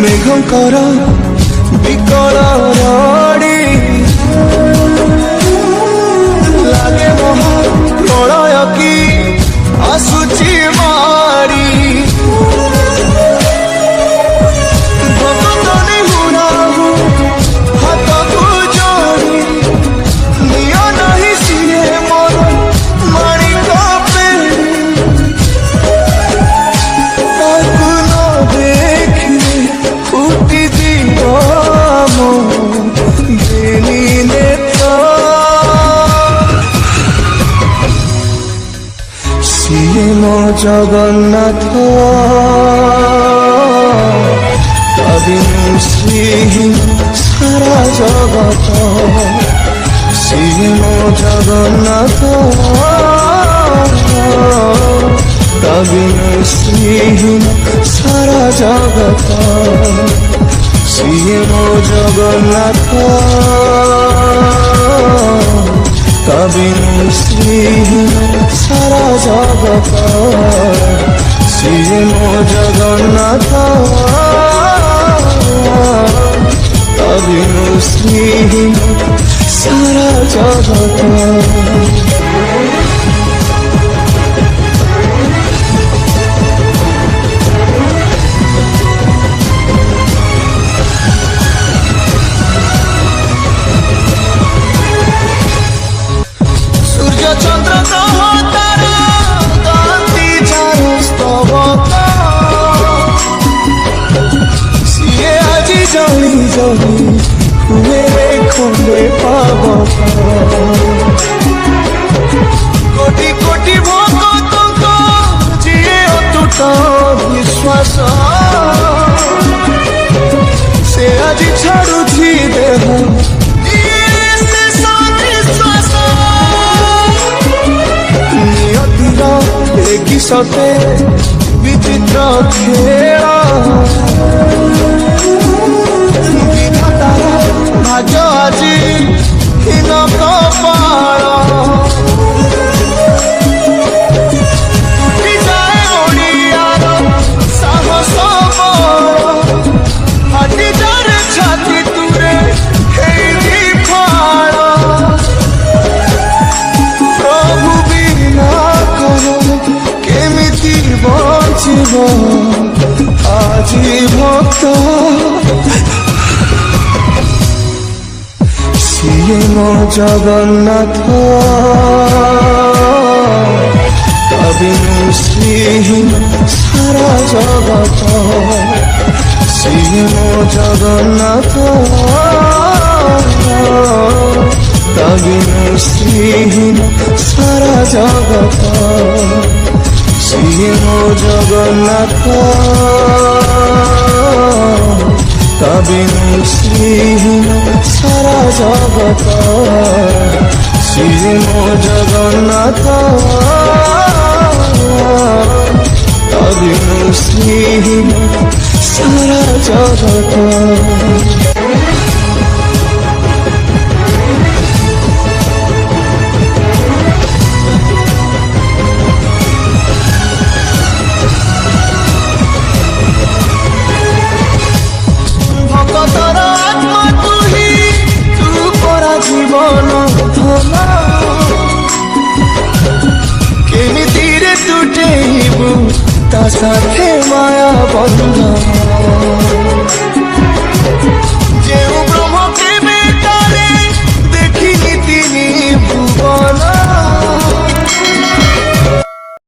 মেঘঙ্কর বিকল রড়ি লাগে মহা প্রলয় কি আসুচি মারি ভক্তনি হুড়াহু হাতকু যোড়ি নিয় নাহি সিয়ে মোর মাণিক পেড়ি তাকু ন দেখিলে ফুটি দিব মো বেনি নেত্র সিয়ে মো জগন্নাথ কবিনু শ্রীহীন সারা জগত সিয়ে মো জগন্নাথ কবিনু শ্রীহীন সারা জগত সিয়ে মো জগন্নাথ কবিনু শ্রীহীন সারা জগত সিয়ে মো জগন্নাথ কবিনু শ্রীহীন সারা জগত চন্দ্র গ্রহ তারা গান্ধী যার স্তবক সিয়ে আজি জলি জলি খুবে খুবে পাবক কোটি কোটি ভক্তଙ୍କ যিয়ে অটুট বিশ্বাস সে আজি ছাড়ুছি দেহ সতে বিচিত্র খেল বিধাতার ভাগ্য আজি হীন কপাল যায় ওড়িয়ার সাহস হাতি যার ছাতি তুরে হেই ফাল প্রভু বিনা কর কেমিতি বঞ্চিব আজি ভক্ত সিয়ে মো জগন্নাথ কবিনু শ্রীহীন সারা জগত সিয়ে মো জগন্নাথ কবিনু শ্রীহীন সারা জগত সিয়ে মো জগন্নাথ কবিনু শ্রীহীন সারা জগত সিয়ে মো জগন্নাথ কবিনু শ্রীহীন সারা জগত কেমিতিরে তুটেইবু তা সাথে মায়া বন্ধন